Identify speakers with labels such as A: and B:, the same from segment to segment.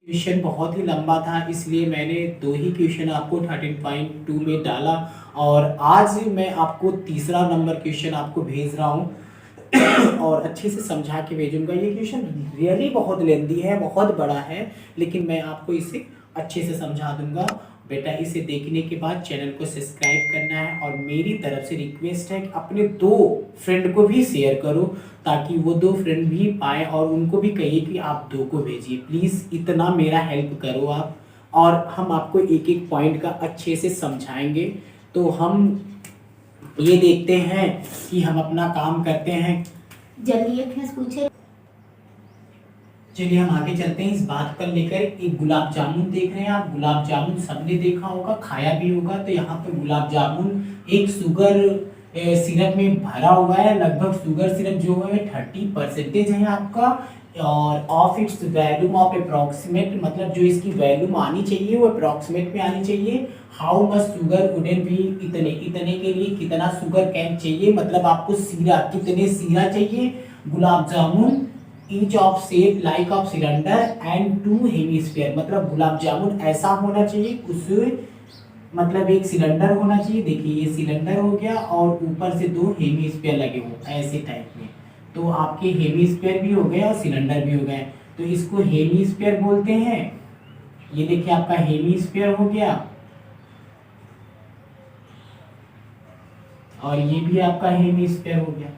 A: Question बहुत ही लंबा था, इसलिए मैंने 2 ही क्वेश्चन आपको 13.2 में डाला और आज मैं आपको तीसरा नंबर क्वेश्चन आपको भेज रहा हूँ और अच्छे से समझा के भेजूंगा। ये क्वेश्चन रियली बहुत लेंदी है, बहुत बड़ा है, लेकिन मैं आपको इसे अच्छे से समझा दूंगा। बेटा इसे देखने के बाद चैनल को सब्सक्राइब करना है और मेरी तरफ से रिक्वेस्ट है कि अपने 2 फ्रेंड को भी शेयर करो ताकि वो 2 फ्रेंड भी पाए और उनको भी कहिए कि आप 2 को भेजिए। प्लीज़ इतना मेरा हेल्प करो आप, और हम आपको एक एक पॉइंट का अच्छे से समझाएंगे। तो हम ये देखते हैं कि हम अपना काम करते हैं।
B: जल्दी एक है पूछे।
A: चलिए हम आगे चलते हैं इस बात पर लेकर। एक गुलाब जामुन देख रहे हैं आप, गुलाब जामुन सबने देखा होगा, खाया भी होगा। तो यहाँ पर गुलाब जामुन एक शुगर सिरप में भरा हुआ है। लगभग शुगर सिरप जो है 30% है आपका, और of its volume of approximate, मतलब जो इसकी वैल्यूम आनी चाहिए वो अप्रॉक्सीमेट में आनी चाहिए। How much sugar wouldn't be, इतने इतने के लिए कितना शुगर कैन चाहिए, मतलब आपको सीरा कितने सीरा चाहिए। Gulab jamun each of shape like of cylinder and 2 hemisphere, मतलब गुलाब जामुन ऐसा होना चाहिए, उस मतलब एक सिलेंडर होना चाहिए। देखिए ये सिलेंडर हो गया और ऊपर से 2 हेमिस्फीयर लगे हो ऐसे टाइप में। तो आपके हेमिस्फीयर भी हो गए और सिलेंडर भी हो गए, तो इसको हेमिस्फीयर बोलते हैं। ये देखिए आपका हेमिस्फीयर हो गया और ये भी आपका हेमिस्फीयर हो गया।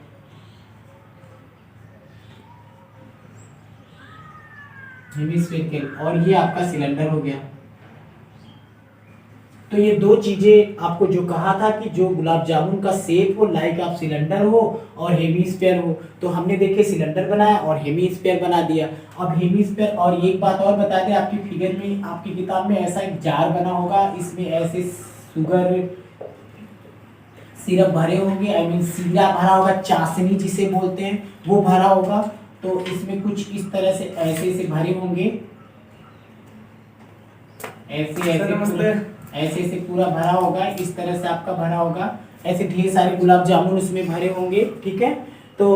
A: हेमिस्फीयर के, और ये आपका सिलेंडर हो गया। तो ये 2 चीजें आपको जो कहा था कि जो गुलाब जामुन का शेप हो लाइक ऑफ सिलेंडर हो और हेमिस्फीयर हो, तो हमने देखे सिलेंडर बनाया और हेमिस्फीयर बना दिया। अब हेमिस्फीयर, और एक बात और बता दें, आपकी फिगर में आपकी किताब में ऐसा एक जार बना होगा, इसमें ऐसे शुगर सिरप भरे होंगे, आई मीन सीरा भरा होगा, चाशनी जिसे बोलते हैं वो भरा होगा। तो इसमें कुछ इस तरह से ऐसे से भरे होंगे, ऐसे ऐसे पूरा भरा होगा, इस तरह से आपका भरा होगा। ऐसे ढेर सारे गुलाब जामुन उसमें भरे होंगे, ठीक है। तो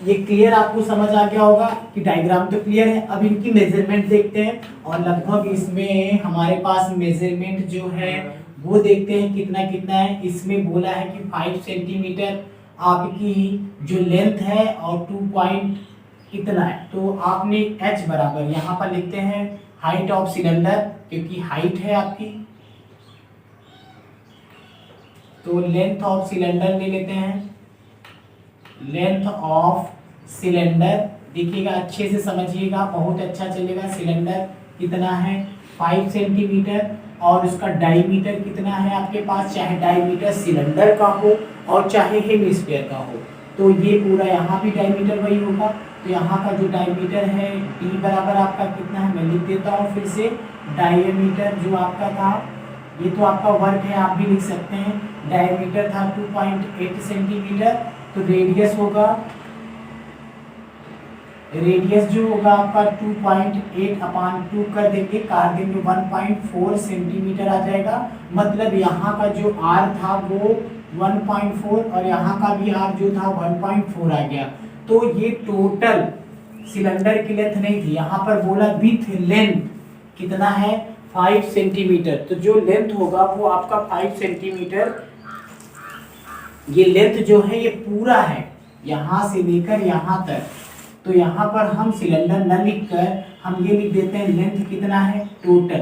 A: ये क्लियर आपको समझ आ गया होगा कि डायग्राम तो क्लियर है। अब इनकी मेजरमेंट देखते हैं और लगभग इसमें हमारे पास मेजरमेंट जो है वो देखते हैं कितना कितना है। इसमें बोला है कि 5 सेंटीमीटर आपकी जो लेंथ है और 2 पॉइंट कितना है। तो आपने h बराबर यहाँ पर लिखते हैं हाइट ऑफ सिलेंडर, क्योंकि हाइट है आपकी, तो लेंथ ऑफ सिलेंडर ले लेते हैं। लेंथ ऑफ सिलेंडर देखिएगा, अच्छे से समझिएगा, बहुत अच्छा चलेगा। सिलेंडर कितना है 5 सेंटीमीटर और उसका डायमीटर कितना है आपके पास, चाहे डायमीटर सिलेंडर का हो और चाहे हेमिस्फीयर का हो। तो ये पूरा यहाँ भी डायमीटर वही होगा। तो यहाँ का जो डायमीटर है d बराबर आपका कितना है, मैं लिख देता हूँ फिर से। डायमीटर जो आपका था, ये तो आपका वर्क है, आप भी लिख सकते हैं। डायमीटर था 2.8 सेंटीमीटर, तो रेडियस होगा, रेडियस जो होगा आपका 2.8/2 कर देंगे, काट देंगे 1.4 सेंटीमीटर आ जाएगा। मतलब यहाँ का जो r था वो 1.4 और यहाँ का भी r जो था 1.4 आ गया। तो ये टोटल सिलेंडर की लेंथ नहीं थी, यहाँ पर बोला विथ लेंथ कितना है 5 सेंटीमीटर। तो जो लेंथ होगा वो आपका 5 सेंटीमीटर। ये लेंथ जो है ये पूरा है यहाँ से लेकर यहाँ तक। तो यहाँ पर हम सिलेंडर न लिखकर हम ये लिख देते हैं लेंथ कितना है, टोटल,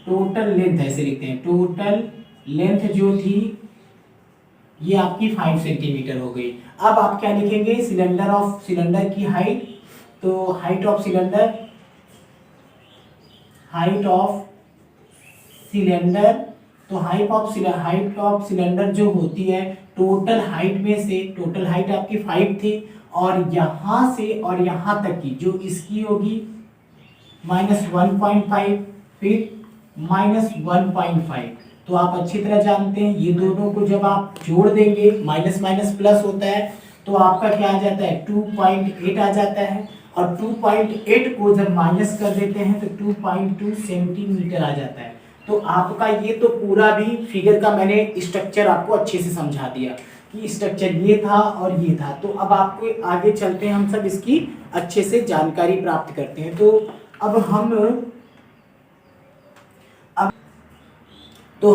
A: टोटल लेंथ ऐसे लिखते हैं। टोटल लेंथ जो थी ये आपकी 5 सेंटीमीटर हो गई। अब आप क्या लिखेंगे, सिलेंडर की हाइट। तो height of cylinder, height of cylinder, तो हाइट ऑफ सिलेंडर जो होती है टोटल हाइट में से, टोटल हाइट आपकी 5 थी और यहाँ से और यहाँ तक की जो इसकी होगी -1.5, फिर -1.5। तो आप अच्छी तरह जानते हैं ये दोनों को जब आप जोड़ देंगे, माइनस माइनस प्लस होता है, तो आपका क्या आ जाता है 2.8 आ जाता है। और 2.8 को जब माइनस कर देते हैं तो 2.2 सेंटीमीटर आ जाता है। तो आपका ये तो पूरा भी फिगर का मैंने स्ट्रक्चर आपको अच्छे से समझा दिया कि स्ट्रक्चर ये था और ये था। तो अब आपको आगे चलते हैं, हम सब इसकी अच्छे से जानकारी प्राप्त करते हैं। तो अब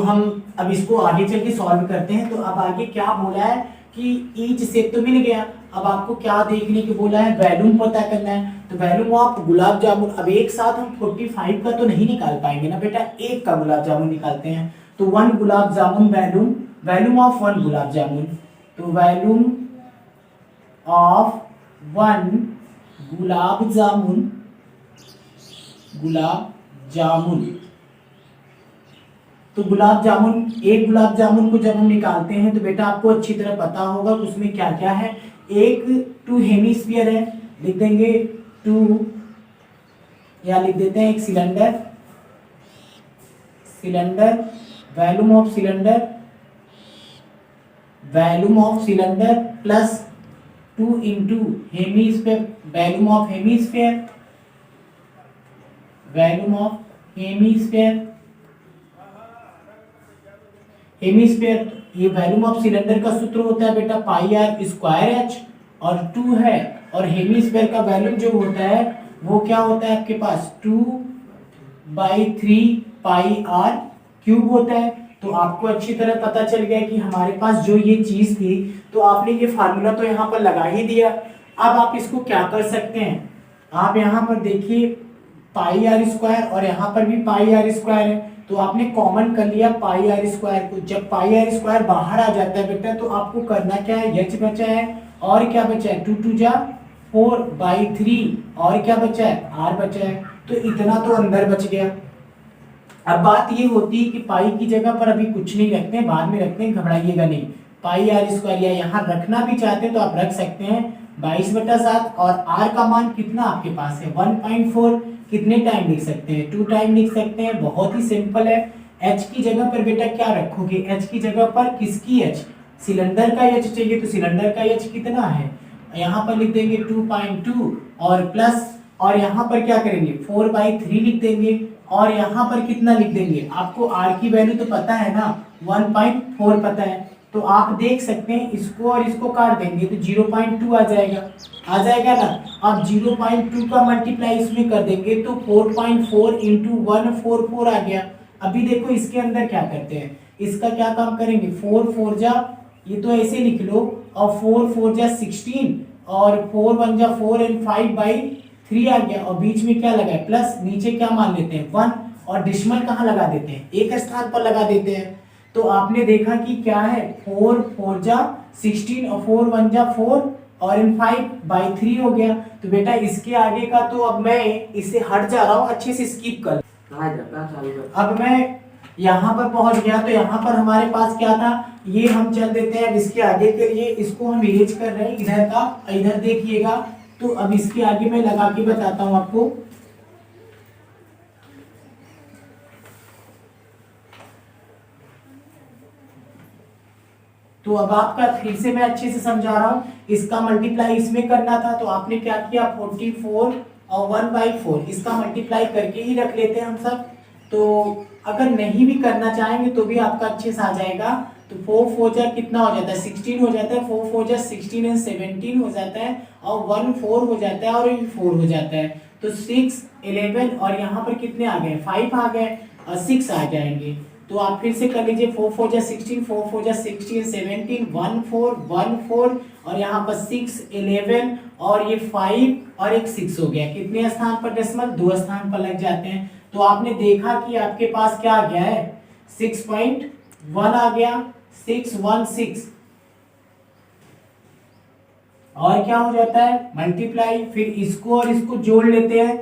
A: हम अब इसको आगे चल के सॉल्व करते हैं। तो अब आगे क्या बोला है कि ईच शेप तो मिल गया, अब आपको क्या देखने को बोला है, वैल्यूम पता करना है। तो वैल्यूम ऑफ गुलाब जामुन, अब एक साथ हम 45 का तो नहीं निकाल पाएंगे ना बेटा, एक का गुलाब जामुन निकालते हैं। तो 1 गुलाब जामुन वैल्यूम ऑफ 1 गुलाब जामुन, तो वैल्यूम ऑफ 1 गुलाब जामुन। तो एक गुलाब जामुन को जब हम निकालते हैं तो बेटा आपको अच्छी तरह पता होगा कि उसमें क्या क्या है। एक 2 हेमिस्फीयर है, लिख देंगे 2, या लिख देते हैं एक cylinder volume of cylinder plus 2 into hemisphere, volume of hemisphere. ये वैल्यूम ऑफ सिलेंडर का सूत्र होता है बेटा पाई आर स्क्वायर एच, और 2 है, और हेमिस्फीयर का वैल्यूम जो होता है वो क्या होता है आपके पास 2/3 पाई आर क्यूब होता है। तो आपको अच्छी तरह पता चल गया कि हमारे पास जो ये चीज थी, तो आपने ये फार्मूला तो यहाँ पर लगा ही दिया। अब आप इसको क्या कर सकते हैं, आप यहाँ पर देखिए पाई आर स्क्वायर और यहाँ पर भी पाई आर स्क्वायर है, तो आपने कॉमन कर लिया पाई आर स्क्वायर को। जब पाई आर स्क्वायर बाहर आ जाता है बेटा, तो आपको करना क्या है, एच बचा है और क्या बचा है 2 2 जा 4/3, और क्या बचा है आर बचा है। तो इतना तो अंदर बच गया। अब बात ये होती है कि पाई की जगह पर अभी कुछ नहीं रखते हैं, बाद में रखते हैं, घबराइएगा नहीं। पाई आर स्क्वायर या यहाँ रखना भी चाहते हैं तो आप रख सकते हैं 22/7, और आर का मान कितना आपके पास है 1.4। कितने टाइम लिख सकते हैं 2 टाइम लिख सकते हैं, बहुत ही सिंपल है। एच की जगह पर बेटा क्या रखोगे, एच की जगह पर किसकी एच, सिलेंडर का एच चाहिए, तो सिलेंडर का एच कितना है, यहाँ पर लिख देंगे 2.2, और प्लस, और यहाँ पर क्या करेंगे 4/3 लिख देंगे, और यहाँ पर कितना लिख देंगे, आपको आर की वैल्यू तो पता है ना 1.4 पता है। तो आप देख सकते हैं इसको और इसको काट देंगे तो 0.2 आ जाएगा ना। अब 0.2 का मल्टीप्लाई इसमें कर देंगे तो 4.4 इंटू 144 आ गया। अभी देखो इसके अंदर क्या करते हैं, इसका क्या काम करेंगे 4 4 जा, ये तो ऐसे लिख लो, और 4 4 जा 16, और 4 1 जा 4 एंड 5/3 आ गया, और बीच में क्या लगा है प्लस, नीचे क्या मान लेते हैं 1, और डिशमल कहाँ लगा देते हैं, एक स्थान पर लगा देते हैं। तो आपने देखा कि क्या है 4 4 जा 16 और 4 1 जा 4 और इन 5/3 हो गया। तो बेटा इसके आगे का तो अब मैं इससे हट जा रहा हूँ, अच्छे से स्किप कर। अब मैं यहाँ पर पहुंच गया, तो यहाँ पर हमारे पास क्या था, ये हम चल देते हैं। अब इसके आगे के लिए इसको हम इरेज कर रहे हैं, इधर का इधर देखिएगा। तो अब इसके आगे मैं लगा के बताता हूँ आपको। तो अब आपका फिर से मैं अच्छे से समझा रहा हूँ, इसका मल्टीप्लाई इसमें करना था, तो आपने क्या किया 44 और 1/4 इसका मल्टीप्लाई करके ही रख लेते हैं हम सब। तो अगर नहीं भी करना चाहेंगे तो भी आपका अच्छे से आ जाएगा। तो 4 4 जा कितना हो जाता है 16 हो जाता है, 4 4 जा 16 एंड 17 हो जाता है, और 1 4 हो जाता है, और 4 हो जाता है। तो 6 11 और यहाँ पर कितने आ गए 5 आ गए, और 6 आ जाएंगे। तो आप फिर से कर लीजिए 4 4 जा 16, 4 4 जा 16 17, 1 4 1 4, और यहाँ पर 6 11 और ये 5 और एक 6 हो गया। कितने स्थान पर डेसिमल 2 स्थान पर लग जाते हैं। तो आपने देखा कि आपके पास क्या आ गया है 6.1 आ गया, 616, और क्या हो जाता है मल्टीप्लाई। फिर इसको और इसको जोड़ लेते हैं।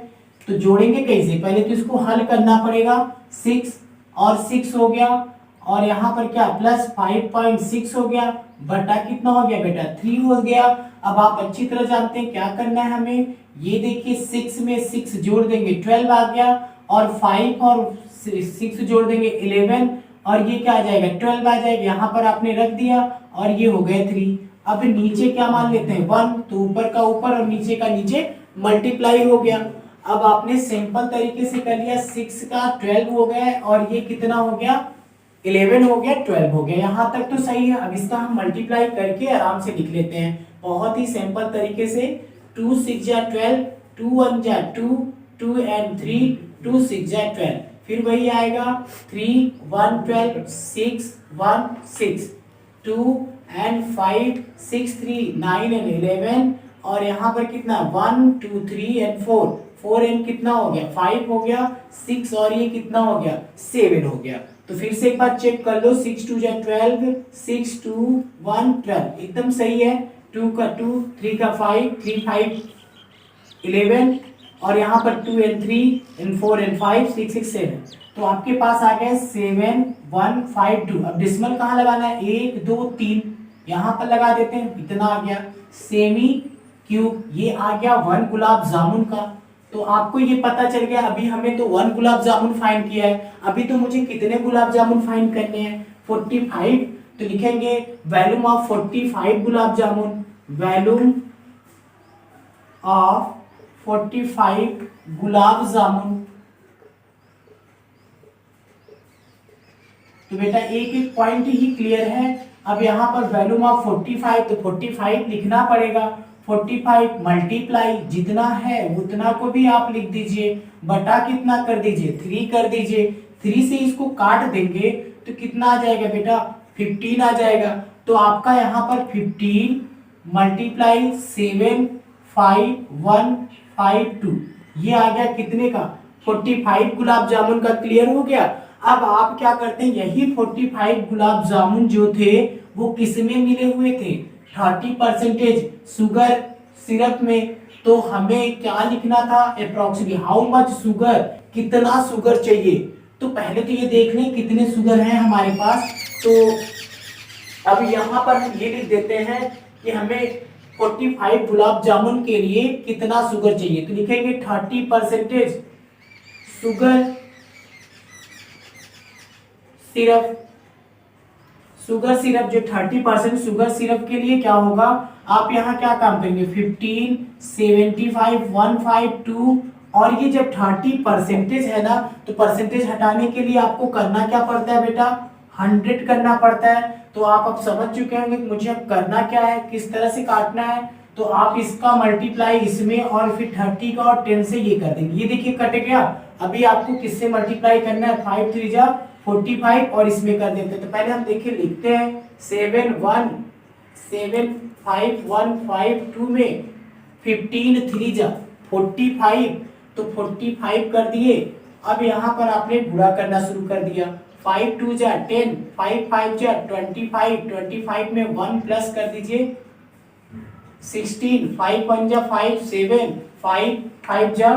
A: तो जोड़ेंगे कैसे, पहले तो इसको हल करना पड़ेगा। 6 और 6 हो गया, और यहाँ पर क्या प्लस 5.6 हो गया, बटा कितना हो गया बेटा 3 हो गया। अब आप अच्छी तरह जानते हैं क्या करना है हमें, ये देखिए 6 में 6 जोड़ देंगे 12 आ गया, और 5 और 6 जोड़ देंगे 11, और ये क्या आ जाएगा 12 आ जाएगा। यहाँ पर आपने रख दिया, और ये हो गए 3। अब नीचे क्या मान लेते हैं 1, तो ऊपर का ऊपर और नीचे का नीचे मल्टीप्लाई हो गया। अब आपने सिंपल तरीके से कर लिया, 6 का 12 हो गया, और ये कितना हो गया 11 हो गया 12 हो गया। यहाँ तक तो सही है। अब इसका हम मल्टीप्लाई करके आराम से लिख लेते हैं बहुत ही सिंपल तरीके से। 2 6 जा 12, 2 1 जा 2, 2 and 3, 2 6 जा 12, फिर वही आएगा 3 1 12, 6 1 6, 2 and 5 6 3 9 and 11, और यहाँ पर कितना 1 2 3 and 4, 4 and कितना हो गया 5 हो गया, 6 और ये कितना हो गया 7 हो गया। तो फिर से एक बार चेक कर लो, 6 2 जा 12, 6 2 1 12 एकदम सही है। 2 का 2, 3 का 5, 3 5 11, और यहाँ पर 2 and 3 and 4 and 5 6 6 7, तो आपके पास आ गया 7 1 5 2। अब डिसिमल कहाँ लगाना है 1 2 3, यहाँ पर लगा देते हैं, इतना आ गया। सेमी क्यूब, ये आ गया 1 गुलाब जामुन का। तो आपको ये पता चल गया, अभी हमें तो 1 गुलाब जामुन फाइंड किया है, अभी तो मुझे कितने गुलाब जामुन फाइंड करने हैं 45। तो लिखेंगे volume of 45 gulab jamun, volume of 45 gulab jamun. तो बेटा एक एक पॉइंट ही क्लियर है। अब यहाँ पर वॉल्यूम ऑफ 45, तो 45 लिखना पड़ेगा, 45 मल्टीप्लाई जितना है उतना को भी आप लिख दीजिए, बटा कितना कर दीजिए 3 कर दीजिए, 3 से इसको काट देंगे तो कितना आ जाएगा बेटा 15 आ जाएगा। तो आपका यहाँ पर 15 मल्टीप्लाई 7 5 1 5 2, ये आ गया कितने का 45 गुलाब जामुन का। क्लियर हो गया। अब आप क्या करते हैं, यही 45 गुलाब जामुन जो थे वो किस में मिले हुए थे 30% शुगर सिरप में। तो हमें क्या लिखना था अप्रोक्सीमेटली हाउ मच शुगर, कितना शुगर चाहिए। तो पहले तो ये देख लें कितने शुगर हैं हमारे पास। तो अब यहाँ पर हम ये लिख देते हैं कि हमें 45 गुलाब जामुन के लिए कितना शुगर चाहिए। तो लिखेंगे 30% शुगर सिरप, शुगर सिरप जो 30% शुगर सिरप के लिए क्या होगा, आप यहाँ क्या काम करेंगे 15 75 1 5 2, और ये जब 30% है ना, तो परसेंटेज हटाने के लिए आपको करना क्या पड़ता है बेटा 100 करना पड़ता है। तो आप अब समझ चुके होंगे कि मुझे अब करना क्या है, किस तरह से काटना है। तो आप इसका मल्टीप्लाई इसमें और फिर 30 का और 10 से ये कर देंगे, ये देखिए कट गया। अभी आपको किससे मल्टीप्लाई करना है 5 3 जा 45 और इसमें कर देते हैं। तो पहले हम देखिए लिखते हैं 7 1 7 5 1 5 2 में 15 3 जा 45, तो 45 कर दिए। अब यहाँ पर आपने गुणा करना शुरू कर दिया, 5 2 जा 10, 5 5 जा 25, 25 में 1 प्लस कर दीजिए 16, 5 1 जा 5 7, 5 5 जा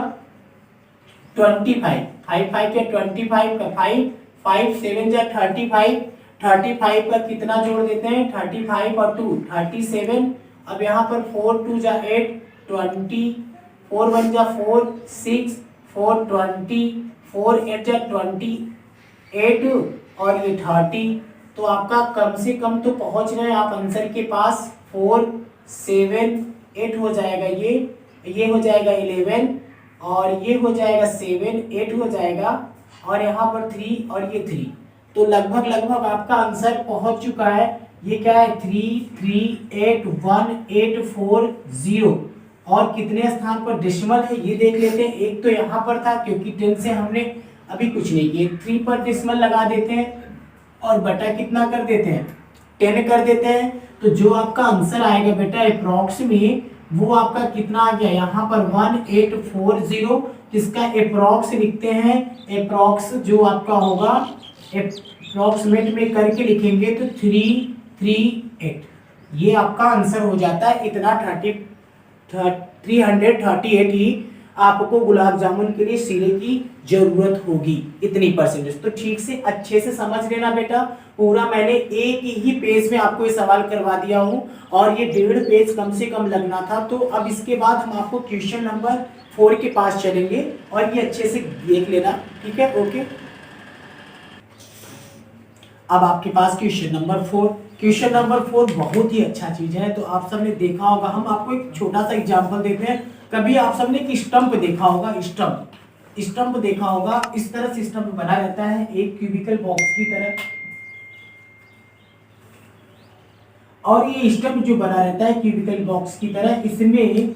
A: 25, 5 5 के 25 का 5 5 7 जा 35, 35 का कितना जोड़ देते हैं 35 और 2 37। अब यहाँ पर 4 2 जा 8 20, 4 1 जा 4 6 4 20, 4 8 जा 28 और ये 30। तो आपका कम से कम तो पहुंच रहे हैं आप आंसर के पास, 4 7 8 हो जाएगा, ये हो जाएगा 11 और ये हो जाएगा 7 8 हो जाएगा, और यहाँ पर 3 और ये 3। तो लगभग आपका आंसर पहुंच चुका है। ये क्या है 3 3 8 1 8 4 0, और कितने स्थान पर डेसिमल है ये देख लेते हैं। एक तो यहाँ पर था क्योंकि 10 से हमने अभी कुछ नहीं किया, 3 पर डेसिमल लगा देते हैं और बटा कितना कर देते हैं 10 कर देते हैं। तो जो आपका आंसर आएगा बेटा अप्रॉक्स में वो आपका कितना आ गया, यहाँ पर 1840, इसका अप्रॉक्स लिखते हैं। अप्रॉक्स जो आपका होगा अप्रॉक्सीमेट में करके लिखेंगे तो 338, ये आपका आंसर हो जाता है। इतना 338 ही आपको गुलाब जामुन के लिए सीरे की जरूरत होगी, इतनी परसेंटेज। तो ठीक से अच्छे से समझ लेना बेटा, पूरा मैंने एक ही पेज में आपको ये सवाल करवा दिया हूँ और ये 1.5 पेज कम से कम लगना था। तो अब इसके बाद हम आपको क्वेश्चन नंबर 4 के पास चलेंगे और ये अच्छे से देख लेना, ठीक है। ओके, अब आपके पास क्वेश्चन नंबर 4। क्वेश्चन नंबर 4 बहुत ही अच्छा चीज है। तो आप सबने देखा होगा, हम आपको एक छोटा सा एग्जांपल देते हैं। कभी आप सबने एक स्टंप देखा होगा, स्टंप देखा होगा, इस तरह से स्टंप बना रहता है एक क्यूबिकल बॉक्स की तरह, और ये स्टंप जो बना रहता है क्यूबिकल बॉक्स की तरह, इसमें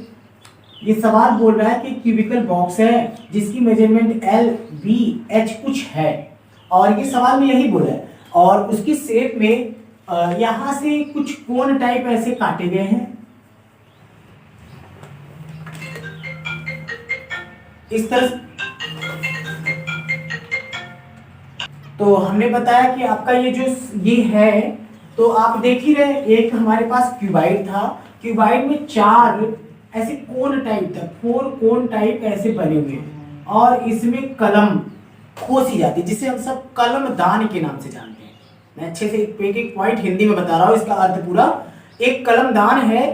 A: ये सवाल बोल रहा है कि क्यूबिकल बॉक्स है जिसकी मेजरमेंट एल बी एच कुछ है, और ये सवाल में यही बोला है, और उसकी शेप में यहाँ से कुछ कोन टाइप ऐसे काटे गए हैं इस तरह। तो हमने बताया कि आपका ये है, तो आप देख ही रहे, एक हमारे पास क्यूबाइड था, क्यूबाइड में 4 ऐसे कोन टाइप था, 4 कोन टाइप ऐसे बने हुए, और इसमें कलम खोसी जाती है जिसे हम सब कलम दान के नाम से जानते हैं। मैं अच्छे से एक पॉइंट हिंदी में बता रहा हूँ, इसका अर्थ पूरा, एक कलम दान है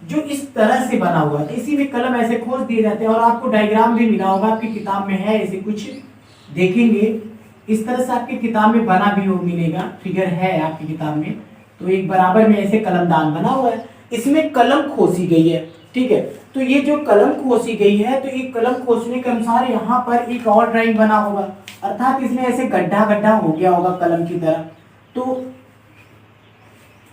A: जो इस तरह से बना हुआ है, इसी में कलम ऐसे खोस दिए जाते हैं, और आपको डायग्राम भी मिला होगा आपकी किताब में है, ऐसे कुछ देखेंगे इस तरह से आपकी किताब में बना भी हो मिलेगा, फिगर है आपकी किताब में। तो एक बराबर में ऐसे कलमदान बना हुआ है, इसमें कलम खोसी गई है, ठीक है। तो ये जो कलम खोसी गई है, तो एक कलम खोसने के अनुसार यहाँ पर एक और ड्राइंग बना होगा, अर्थात इसमें ऐसे गड्ढा गड्ढा हो गया होगा कलम की तरह। तो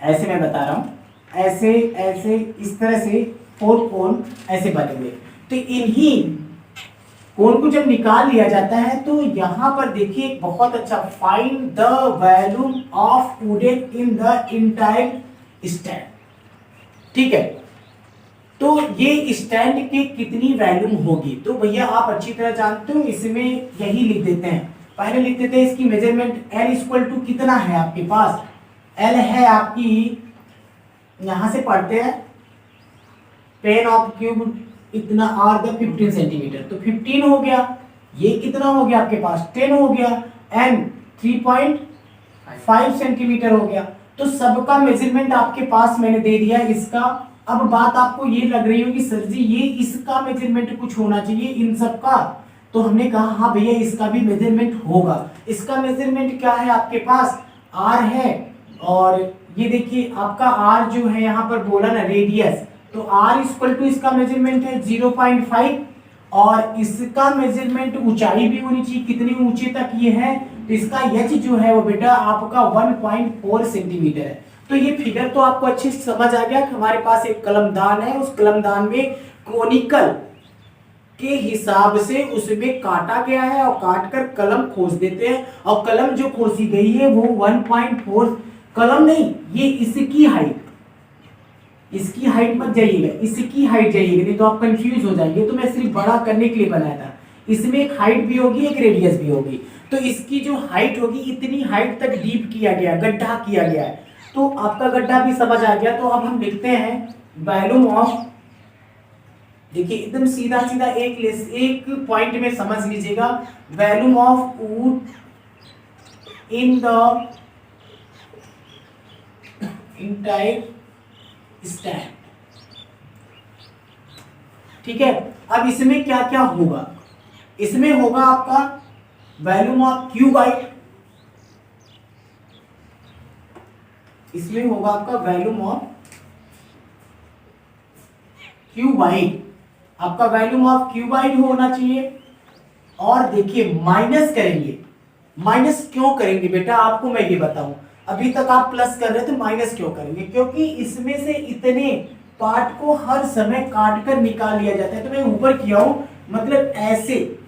A: ऐसे मैं बता रहा हूँ, ऐसे ऐसे इस तरह से 4 कोन ऐसे बने हुए। तो इन्हीं कोण को जब निकाल लिया जाता है तो यहाँ पर देखिए बहुत अच्छा, find the volume of wooden in the entire stand, ठीक है। तो ये स्टैंड की कितनी वॉल्यूम होगी, तो भैया आप अच्छी तरह जानते हो, इसमें यही लिख देते हैं, पहले लिख देते हैं इसकी मेजरमेंट L इक्वल टू कितना है आपके पास, L है आपकी, यहां से पढ़ते हैं 10 ऑफ क्यूब इतना आर द 15 सेंटीमीटर, तो 15 हो गया, ये कितना हो गया आपके पास 10 हो गया, एन 3.5 सेंटीमीटर हो गया। तो सबका मेजरमेंट आपके पास मैंने दे दिया इसका। अब बात आपको ये लग रही होगी सर जी ये इसका मेजरमेंट कुछ होना चाहिए इन सब का, तो हमने कहा हाँ भैया इसका भी मेजरमेंट होगा। इसका मेजरमेंट क्या है आपके पास, आर है, और ये देखिए आपका आर जो है यहाँ पर बोला ना रेडियस, तो r इक्वल टू इसका मेजरमेंट है 0.5, और इसका मेजरमेंट ऊंचाई भी होनी चाहिए, कितनी ऊंचे तक ये है, तो इसका h जो है वो बेटा आपका 1.4 सेंटीमीटर है। तो ये फिगर तो आपको अच्छे से समझ आ गया कि हमारे पास एक कलमदान है, उस कलमदान में कोनिकल के हिसाब से उसमें काटा गया है, और काट कर कलम खोस देते हैं, और कलम जो खोसी गई है वो 1.4, कलम नहीं ये इसकी हाइट, इसकी हाइट मत जाइएगा, इसकी हाइट जाइएगा, नहीं तो आप कंफ्यूज हो जाएंगे। तो मैं सिर्फ बड़ा करने के लिए बनाया था, इसमें एक हाइट भी होगी एक रेडियस भी होगी, तो इसकी जो हाइट होगी इतनी हाइट तक डीप किया गया, गड्ढा किया गया है, तो आपका गड्ढा भी समझ आ गया। तो अब हम लिखते हैं वॉल्यूम ऑफ, देखिए एकदम सीधा सीधा एक पॉइंट में समझ लीजिएगा, volume of would in the entire stand, ठीक है। अब इसमें क्या क्या होगा, इसमें होगा आपका वॉल्यूम ऑफ क्यूबाइड, इसमें होगा आपका वॉल्यूम ऑफ क्यूबाइड, आपका वॉल्यूम ऑफ क्यूबाइड होना चाहिए। और देखिए माइनस करेंगे, माइनस क्यों करेंगे बेटा आपको मैं ये बताऊं, अभी तक आप प्लस कर रहे थे, माइनस क्यों करेंगे, क्योंकि इसमें से इतने पार्ट को हर समय काट कर निकाल लिया जाता है। तो मैं ऊपर किया हूं, मतलब ऐसे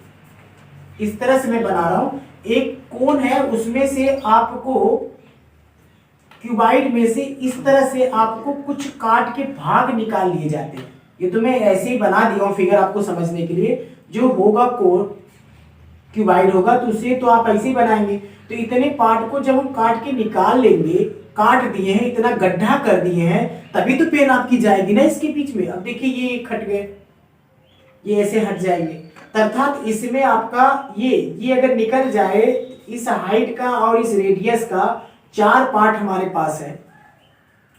A: इस तरह से मैं बना रहा हूं, एक कोन है उसमें से आपको क्यूबाइड में से इस तरह से आपको कुछ काट के भाग निकाल लिए जाते हैं। ये तो मैं ऐसे ही बना दिया हूं फिगर आपको समझने के लिए, जो होगा कोन क्यूबाइड होगा तो उसे तो आप ऐसे ही बनाएंगे। तो इतने पार्ट को जब हम काट के निकाल लेंगे, काट दिए हैं, इतना गड्ढा कर दिए हैं, तभी तो पेन आपकी जाएगी ना इसके बीच में। अब देखिए ये हट गए, ये ऐसे हट जाएंगे, अर्थात इसमें आपका ये अगर निकल जाए, इस हाइट का और इस रेडियस का 4 पार्ट हमारे पास है,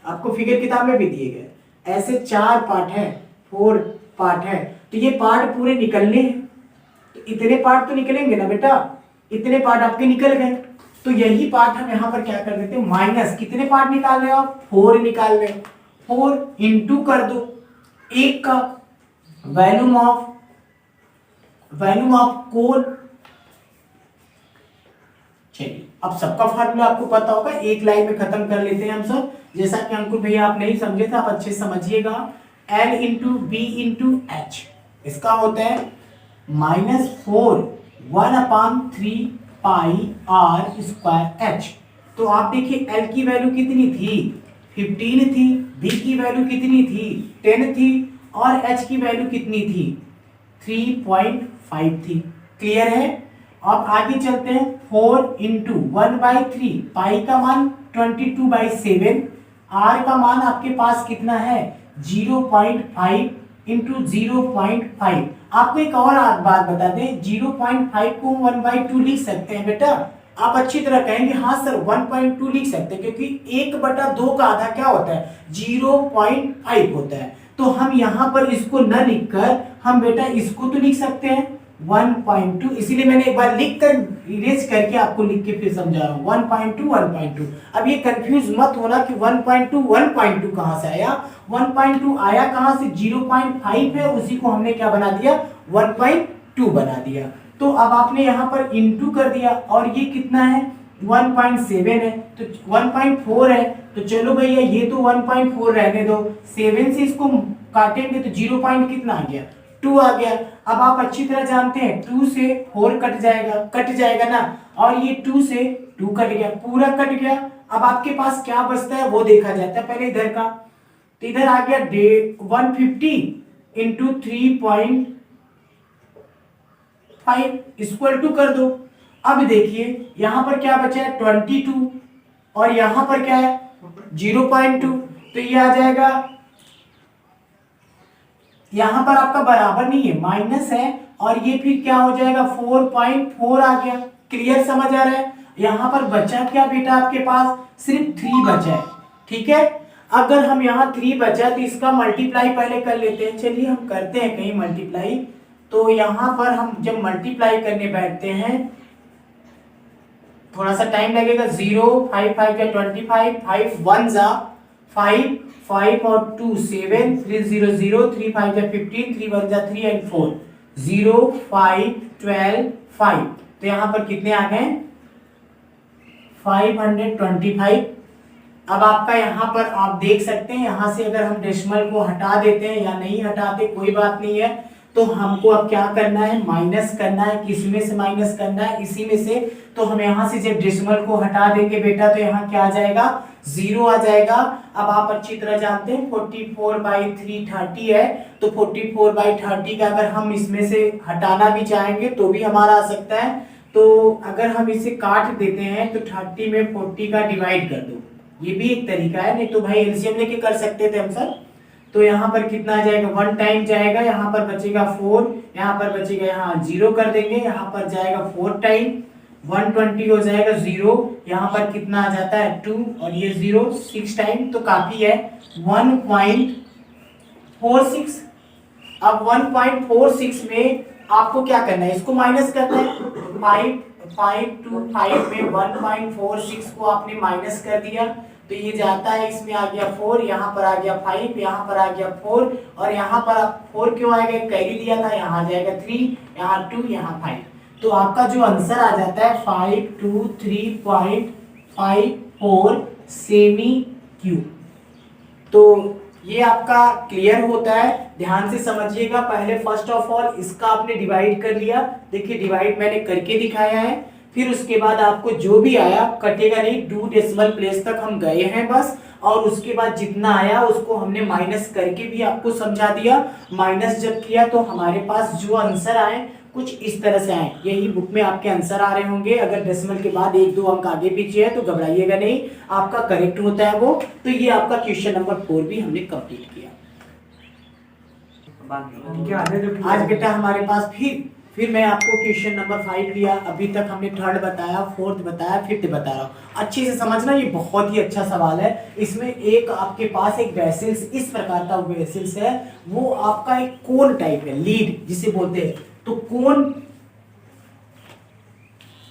A: आपको फिगर किताब में भी दिए गए, ऐसे 4 पार्ट है, 4 पार्ट है, तो ये पार्ट पूरे निकलने हैं। तो इतने पार्ट तो निकलेंगे ना बेटा, इतने पार्ट आपके निकल गए, तो यही पार्ट हम यहाँ पर क्या कर देते हैं माइनस, कितने पार्ट निकाल रहे हो आप 4 निकाल रहे हो, 4 इंटू कर दो एक का वॉल्यूम ऑफ कोन। चलिए अब सबका फार्मूला आपको पता होगा, एक लाइन में खत्म कर लेते हैं हम सब। जैसा कि अंकुर भैया आप नहीं समझे थे, आप अच्छे समझिएगा, L into B into H, इसका होता है -4 1/3 पाई r स्क्वायर h। तो आप देखिए L की वैल्यू कितनी थी, 15 थी, B की वैल्यू कितनी थी, 10 थी, और H की वैल्यू कितनी थी, 3.5 थी। क्लियर है। अब आगे चलते हैं। 4 इंटू 1/3 पाई का मान 22/7, R का मान आपके पास कितना है 0.5 इंटू 0.5। आपको एक और बात बता दें, 0.5 को 1/2 लिख सकते हैं बेटा। आप अच्छी तरह कहेंगे हाँ सर 1.2 लिख सकते हैं, क्योंकि 1/2 का आधा क्या होता है 0.5 होता है। तो हम यहाँ पर इसको न लिखकर हम बेटा इसको तो लिख सकते हैं 1.2, इसीलिए मैंने एक बार लिख कर इरेज करके आपको लिख के फिर समझा रहा हूँ 1.2। अब ये कंफ्यूज मत होना कि 1.2 कहां से आया। 1.2 आया कहां से, 0.5 है, उसी को हमने क्या बना दिया 1.2 बना दिया। तो अब आपने यहाँ पर इंटू कर दिया, और ये कितना है 1.7 है, तो 1.4 है, तो चलो भैया ये तो 1.4 रहने दो, 7 से इसको काटेंगे तो 0 पॉइंट कितना आ गया 2 आ गया। अब आप अच्छी तरह जानते हैं 2 से 4 कट जाएगा ना, और ये 2 से 2 कट गया, पूरा कट गया। अब आपके पास क्या बचता है वो देखा जाता है पहले इधर का। तो इधर आ गया 150 इंटू 3.5 इक्वल टू कर दो। अब देखिए यहां पर क्या बचा है 22, और यहां पर क्या है 0.2, तो ये आ जाएगा, यहां पर आपका बराबर नहीं है माइनस है, और ये फिर क्या हो जाएगा 4.4 आ गया। क्लियर समझ आ रहा है। यहां पर बचा क्या बेटा आपके पास सिर्फ 3 बचा है, ठीक है। अगर हम यहाँ 3 बचा तो इसका मल्टीप्लाई पहले कर लेते हैं। चलिए हम करते हैं कहीं मल्टीप्लाई। तो यहां पर हम जब मल्टीप्लाई करने बैठते हैं थोड़ा सा टाइम लगेगा। 0 5 5 या 25, 5 1 जा 5, 5 और 2 7, 3 0 0, 3 5 या 15, 3 1 जा 3 एंड 4 0 5 12 5। तो यहां पर कितने आ गए 525। अब आपका यहाँ पर आप देख सकते हैं, यहाँ से अगर हम डेसिमल को हटा देते हैं या नहीं हटाते कोई बात नहीं है, तो हमको अब क्या करना है माइनस करना है। किस में से माइनस करना है, इसी में से। तो हम यहाँ से जब डेसिमल को हटा देंगे बेटा तो यहाँ क्या आ जाएगा 0 आ जाएगा। अब आप अच्छी तरह जानते हैं 44/3 30 है, तो 44/30 का अगर हम इसमें से हटाना भी चाहेंगे तो भी हमारा आ सकता है। तो अगर हम इसे काट देते हैं तो 30 में 40 का डिवाइड कर दो, ये भी एक तरीका है, नहीं तो भाई एलसीएम लेके कर सकते थे हम सर। तो यहाँ पर कितना आ जाएगा 1 टाइम जाएगा, यहाँ पर बचेगा 4, यहाँ पर बचेगा, यहाँ 0 कर देंगे, यहाँ पर जाएगा 4 टाइम 120 हो जाएगा 0, यहाँ पर कितना आ जाता है 2 और ये 0 6 टाइम, तो काफी है 1.46। अब 1.46 में आपको क्या करना है, इसको माइनस करना है। 5 to 5 में 1.46 को आपने माइनस कर दिया तो ये जाता है, इसमें आ गया 4, यहाँ पर आ गया 5, यहाँ पर आ गया 4, और यहाँ पर 4 क्यों आएगा, कैरी दिया था, यहाँ आ जाएगा 3, यहाँ 2, यहाँ 5। तो आपका जो आंसर आ जाता है 523.54 सेमी क्यूब। तो ये आपका क्लियर होता है, ध्यान से समझिएगा। पहले फर्स्ट ऑफ ऑल इसका आपने डिवाइड कर लिया, देखिए डिवाइड मैंने करके दिखाया है। फिर उसके बाद आपको जो भी आया कटेगा नहीं, 2 डेसिमल प्लेस तक हम गए हैं बस, और उसके बाद जितना आया उसको हमने माइनस करके भी आपको समझा दिया। माइनस जब किया तो हमारे पास जो आंसर आए कुछ इस तरह से आए, यही बुक में आपके आंसर आ रहे होंगे। अगर डेसिमल के बाद 1-2 अंक आगे पीछे है तो घबराइएगा नहीं, आपका करेक्ट होता है वो। तो ये आपका क्वेश्चन नंबर 4 भी हमने कंप्लीट किया। आज बेटा हमारे पास फिर मैं आपको क्वेश्चन नंबर 5 लिया। अभी तक हमने थर्ड बताया, फोर्थ बताया, फिफ्थ बता रहा हूँ, अच्छे से समझना। ये बहुत ही अच्छा सवाल है। इसमें एक आपके पास एक वेसल्स, इस प्रकार का वेसल्स है, वो आपका एक कोन टाइप है, लीड जिसे बोलते हैं। तो कोन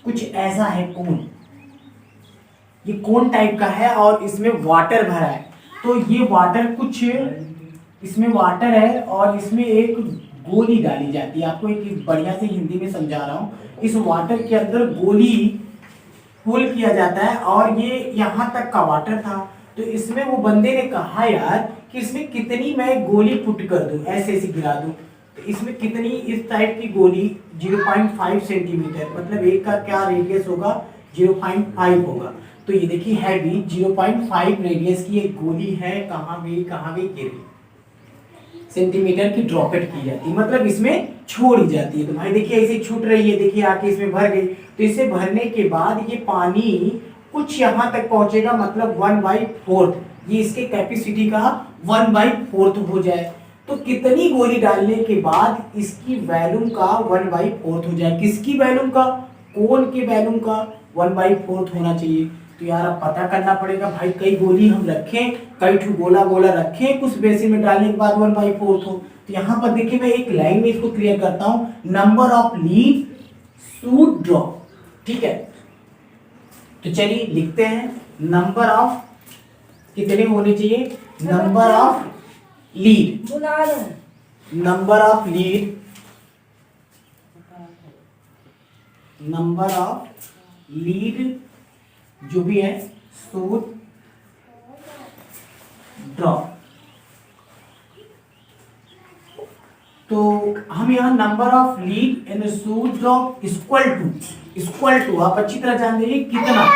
A: कुछ ऐसा है, कोन ये कोन टाइप का है और इसमें वाटर भरा है। तो ये वाटर कुछ इसमें वाटर है और इसमें एक गोली डाली जाती है। आपको एक बढ़िया से हिंदी में समझा रहा हूँ। इस वाटर के अंदर गोली फुल किया जाता है और ये यहाँ तक का वाटर था। तो इसमें वो बंदे ने कहा यार कि इसमें कितनी मैं गोली पुट कर दूं, ऐसे ऐसे गिरा दूं। तो इसमें कितनी इस टाइप की गोली 0.5 सेंटीमीटर, मतलब एक का क्या रेडियस होगा 0.5 होगा। तो ये देखिए है भी 0.5 रेडियस की एक गोली है, कहाँ गई गिरी, सेंटीमीटर की ड्रॉपेट की जाती है, मतलब इसमें छोड़ी जाती है। तो भाई देखिए ऐसे छूट रही है, देखिए आके इसमें भर गई। तो इसे भरने के बाद ये पानी कुछ यहाँ तक पहुंचेगा, मतलब 1/4, ये इसके कैपेसिटी का 1/4 हो जाए। तो कितनी गोली डालने के बाद इसकी वैल्यूम का 1/4 हो जाए, किसकी वैल्यूम का, कोन के वैल्यूम का 1/4 होना चाहिए। तो यार अब पता करना पड़ेगा भाई, कई गोली हम रखें, कई ठू गोला गोला रखें, कुछ बेसिन में डालने के बाद 1/4 हो। तो यहाँ पर देखिए मैं एक लाइन में इसको क्लियर करता हूँ, number of lead should drop, ठीक है। तो चलिए लिखते हैं, नंबर ऑफ कितने होने चाहिए, number of lead, number of lead, number of lead जो भी है शुड ड्रॉप। तो हम यहाँ number of lead and should drop equal to आप अच्छी तरह जान लीजिए कितना,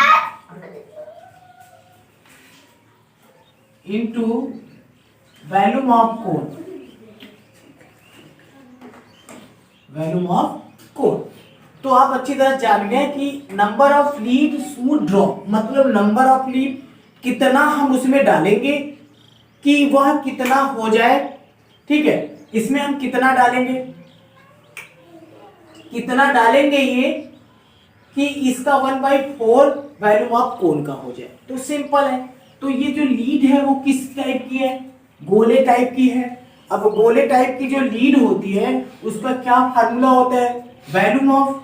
A: into volume of cone, volume of cone. तो आप अच्छी तरह जान गए कि number of lead should drop मतलब नंबर ऑफ लीड कितना हम उसमें डालेंगे कि वह कितना हो जाए, ठीक है। इसमें हम कितना डालेंगे ये कि इसका 1/4 वैल्यूम ऑफ कोन का हो जाए। तो सिंपल है। तो ये जो लीड है वो किस टाइप की है, गोले टाइप की है। अब गोले टाइप की जो लीड होती है उसका क्या फार्मूला होता है, वैल्यूम ऑफ,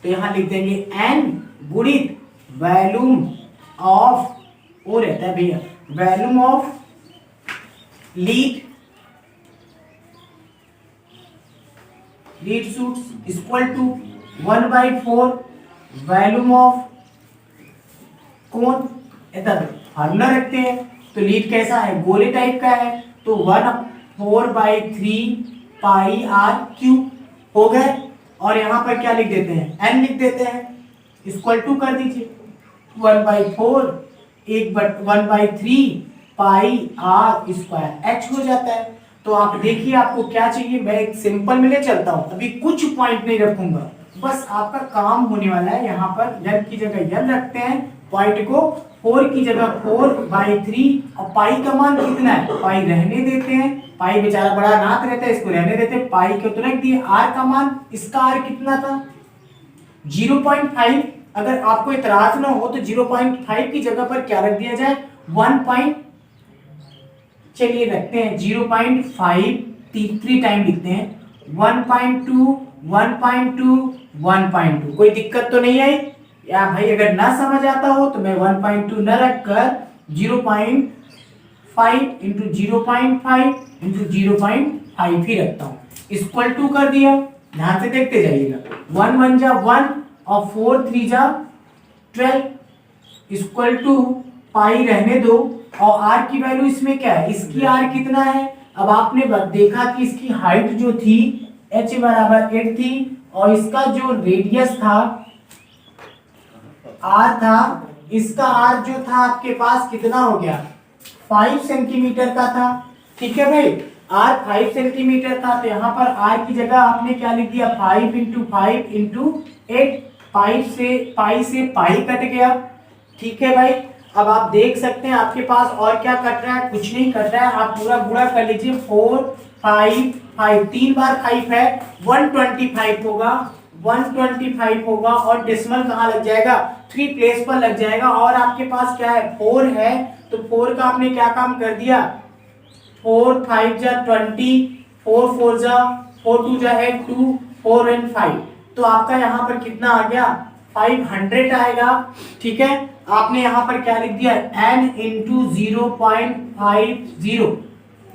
A: तो यहां लिख देंगे n गुणित वैल्यूम ऑफ, वो रहता है भैया volume of lead shoots equal to 1/4 volume of cone. ऐसा फार्मूला रखते हैं। तो लीड कैसा है, गोले टाइप का है, तो 1/4/3 पाई आर क्यूब हो गए। और यहां पर क्या लिख देते हैं, n लिख देते हैं, इक्वल टू कर दीजिए 1/4 1/3 पाई आर स्क्वायर h हो जाता है। तो आप देखिए आपको क्या चाहिए, मैं एक सिंपल में ले चलता हूं, अभी कुछ पॉइंट नहीं रखूंगा, बस आपका काम होने वाला है। यहाँ पर n की जगह n रखते हैं, पॉइंट को 4 की जगह 4/3, और पाई का मान कितना है, पाई रहने देते हैं, पाई बेचारा बड़ा नाक रहता है, इसको रहने देते हैं, पाई को तो रख दिए। आर का मान, इसका आर कितना था 0.5, अगर आपको इतराज ना हो तो 0.5 की जगह पर क्या रख दिया जाए 1. चलिए रखते हैं 0.5, 3 टाइम लिखते हैं 1.2 1.2 1.2। कोई दिक्कत तो नहीं आई या भाई, अगर ना समझ आता हो तो मैं 1.2 न रखकर 0.5 इंटू 0.5 इंटू 0.5 ही रखता हूं, इक्वल टू कर दिया। ध्यान से देखते जाइएगा, 1 1 जा 1 और 4 3 जा 12 इक्वल टू पाई रहने दो। और आर की वैल्यू इसमें क्या है, इसकी आर कितना है, अब आपने देखा कि इसकी हाइट जो थी h बराबर 8 थी, और इसका जो रेडियस था आर था, इसका आर जो था आपके पास कितना हो गया 5 सेंटीमीटर का था, ठीक है भाई। आर 5 सेंटीमीटर था, तो यहाँ पर आर की जगह आपने क्या लिख दिया 5 इंटू 5 इंटू 8, पाई से पाई कट गया, ठीक है भाई। अब आप देख सकते हैं आपके पास और क्या कट रहा है, कुछ नहीं कट रहा है, आप पूरा गुणा कर लीजिए 4 5 5, 3 बार 5 है 125 होगा, 125 होगा। और डेसिमल कहाँ लग जाएगा, 3 प्लेस पर लग जाएगा। और आपके पास क्या है 4 है, तो 4 का आपने क्या काम कर दिया 4 5 जा 20, 4 4 जा 4 2 जा 8 2 4 and 5, तो आपका यहाँ पर कितना आ गया 500 आएगा, ठीक है। आपने यहाँ पर क्या लिख दिया n इंटू 0.50,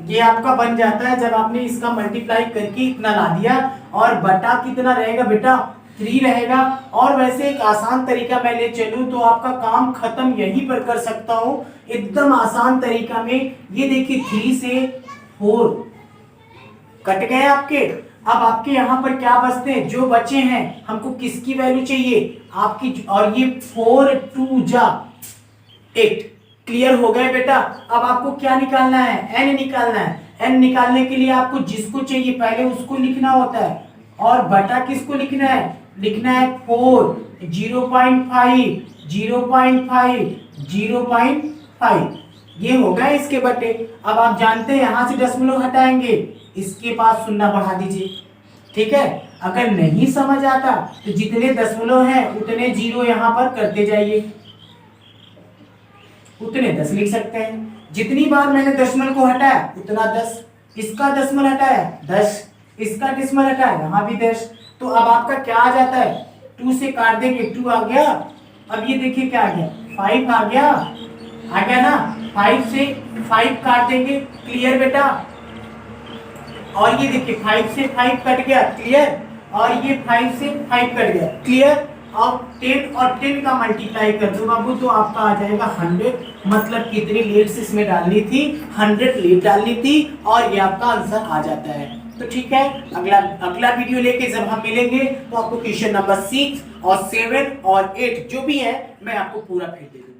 A: ये आपका बन जाता है जब आपने इसका मल्टीप्लाई करके इतना ला दिया। और बटा कितना रहेगा बेटा 3 रहेगा। और वैसे एक आसान तरीका मैं ले चलूं तो आपका काम खत्म यहीं पर कर सकता हूं, एकदम आसान तरीका में। ये देखिए 3 से 4 कट गए आपके। अब आपके यहाँ पर क्या बचते हैं, जो बचे हैं हमको किसकी वैल्यू चाहिए, आपकी, और ये 4 2 जा 8। क्लियर हो गए बेटा। अब आपको क्या निकालना है, एन निकालना है। एन निकालने के लिए आपको जिसको चाहिए पहले उसको लिखना होता है, और बटा किसको लिखना है, लिखना है 4 0.5 0.5 0.5। ये हो गए इसके बटे। अब आप जानते हैं यहां से दशमलव हटाएंगे, इसके पास शून्य बढ़ा दीजिए। ठीक है, अगर नहीं समझ आता तो जितने दशमलव हैं उतने जीरो यहां पर करते जाइए, उतने 10 लिख सकते हैं। जितनी बार मैंने दशमलव को हटाया उतना 10, इसका दशमलव हटाया 10, इसका दशमलव हटाया यहाँ भी 10। तो अब आपका क्या आ जाता है, 2 से काट देंगे 2 आ गया। अब ये देखिए क्या आ गया, 5 आ गया ना। 5 से 5 काट देंगे, क्लियर बेटा। और ये देखिए 5 से 5 कट गया, क्लियर। और ये 5 से 5 कट गया, क्लियर। अब 10 और 10 का मल्टीप्लाई कर दो बाबू, तो आपका आ जाएगा 100। मतलब कितनी लेट्स इसमें डालनी थी, 100 लेट डालनी थी, और ये आपका आंसर आ जाता है। तो ठीक है, अगला वीडियो लेके जब हम मिलेंगे तो आपको क्वेश्चन नंबर 6 और 7 और 8 जो भी है मैं आपको पूरा फिर दे दूंगा।